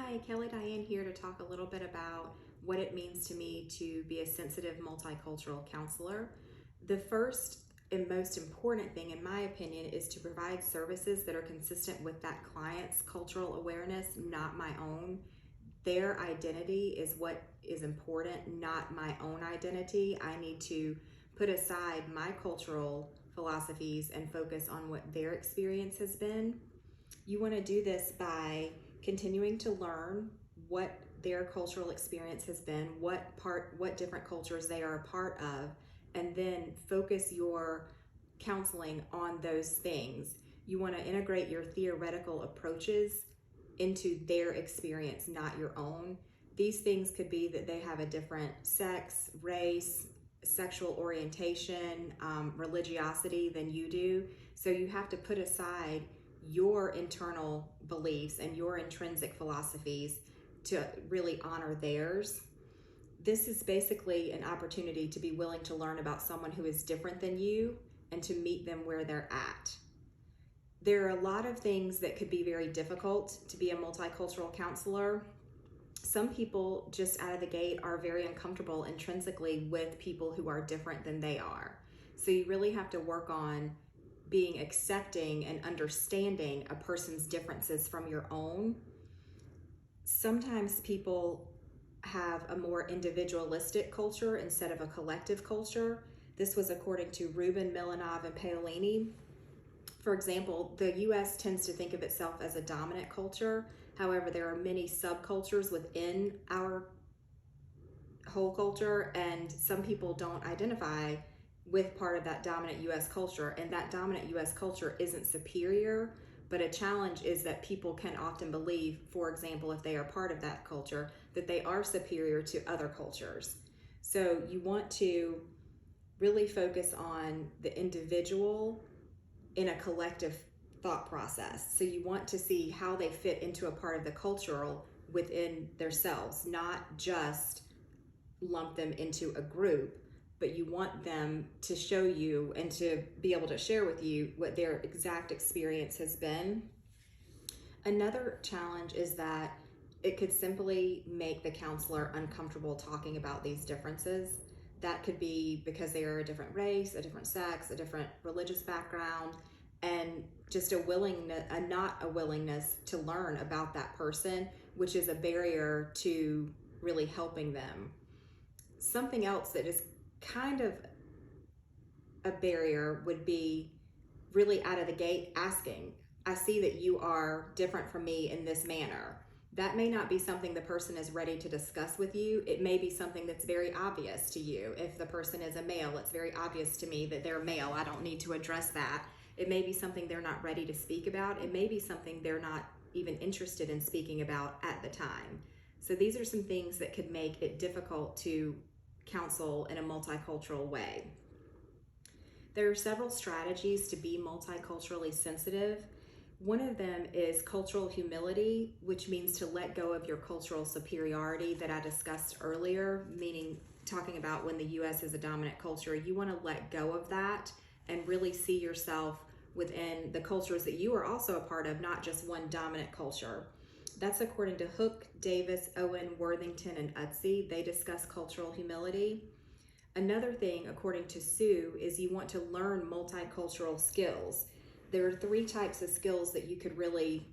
Hi, Kelly Diane here to talk a little bit about what it means to me to be a sensitive multicultural counselor. The first and most important thing, in my opinion, is to provide services that are consistent with that client's cultural awareness, not my own. Their identity is what is important, not my own identity. I need to put aside my cultural philosophies and focus on what their experience has been. You want to do this by continuing to learn what their cultural experience has been, what different cultures they are a part of, and then focus your counseling on those things. You want to integrate your theoretical approaches into their experience, not your own. These things could be that they have a different sex, race, sexual orientation, religiosity than you do. So you have to put aside your internal beliefs and your intrinsic philosophies to really honor theirs. This is basically an opportunity to be willing to learn about someone who is different than you and to meet them where they're at. There are a lot of things that could be very difficult to be a multicultural counselor. Some people just out of the gate are very uncomfortable intrinsically with people who are different than they are. So you really have to work on being accepting and understanding a person's differences from your own. Sometimes people have a more individualistic culture instead of a collective culture. This was according to Rubin, Milanov, and Paolini. For example, the US tends to think of itself as a dominant culture. However, there are many subcultures within our whole culture, and some people don't identify with part of that dominant US culture, and that dominant US culture isn't superior, but a challenge is that people can often believe, for example, if they are part of that culture, that they are superior to other cultures. So you want to really focus on the individual in a collective thought process. So you want to see how they fit into a part of the cultural within themselves, not just lump them into a group, but you want them to show you and to be able to share with you what their exact experience has been. Another challenge is that it could simply make the counselor uncomfortable talking about these differences. That could be because they are a different race, a different sex, a different religious background, and just not a willingness to learn about that person, which is a barrier to really helping them. Something else that is kind of a barrier would be really out of the gate asking, I see that you are different from me in this manner. That may not be something the person is ready to discuss with you. It may be something that's very obvious to you. If the person is a male, it's very obvious to me that they're male. I don't need to address that. It may be something they're not ready to speak about. It may be something they're not even interested in speaking about at the time. So these are some things that could make it difficult to counsel in a multicultural way. There are several strategies to be multiculturally sensitive. One of them is cultural humility, which means to let go of your cultural superiority that I discussed earlier, meaning talking about when the US is a dominant culture. You want to let go of that and really see yourself within the cultures that you are also a part of, not just one dominant culture. That's according to Hook, Davis, Owen, Worthington, and Utsi. They discuss cultural humility. Another thing, according to Sue, is you want to learn multicultural skills. There are 3 types of skills that you could really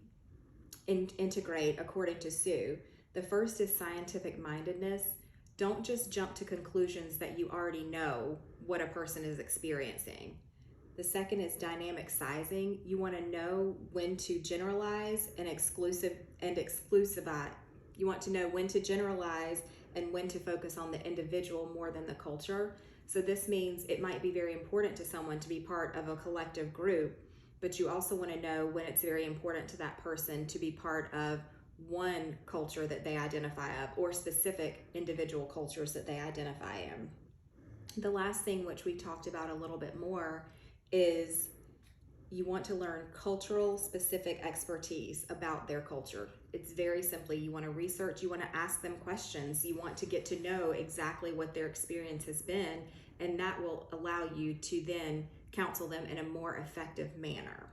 integrate, according to Sue. The first is scientific mindedness. Don't just jump to conclusions that you already know what a person is experiencing. The second is dynamic sizing. You want to know when to generalize and exclusivate. You want to know when to generalize and when to focus on the individual more than the culture. So this means it might be very important to someone to be part of a collective group, but you also want to know when it's very important to that person to be part of one culture that they identify of, or specific individual cultures that they identify in. The last thing, which we talked about a little bit more, is you want to learn cultural specific expertise about their culture. It's very simply, you want to research, you want to ask them questions, you want to get to know exactly what their experience has been, and that will allow you to then counsel them in a more effective manner.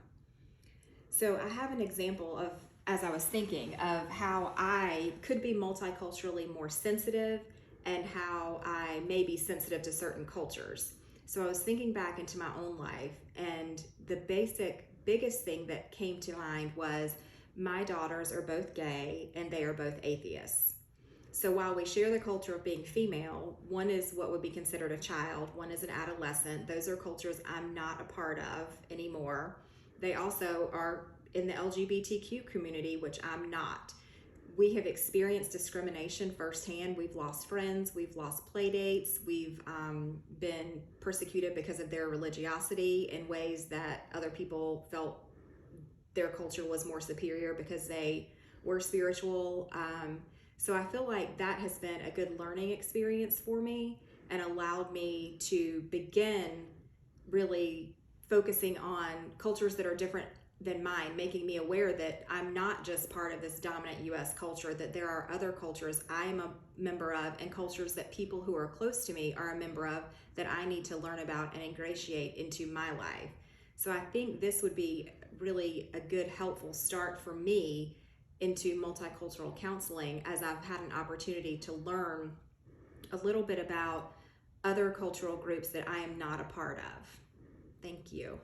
So I have an example of as I was thinking of how I could be multiculturally more sensitive and how I may be sensitive to certain cultures. So I was thinking back into my own life, and the biggest thing that came to mind was my daughters are both gay and they are both atheists. So while we share the culture of being female, one is what would be considered a child, one is an adolescent. Those are cultures I'm not a part of anymore. They also are in the LGBTQ community, which I'm not. We have experienced discrimination firsthand. We've lost friends, we've lost play dates, we've been persecuted because of their religiosity in ways that other people felt their culture was more superior because they were spiritual. So I feel like that has been a good learning experience for me and allowed me to begin really focusing on cultures that are different than mine, making me aware that I'm not just part of this dominant US culture, that there are other cultures I am a member of and cultures that people who are close to me are a member of that I need to learn about and ingratiate into my life. So I think this would be really a good, helpful start for me into multicultural counseling, as I've had an opportunity to learn a little bit about other cultural groups that I am not a part of. Thank you.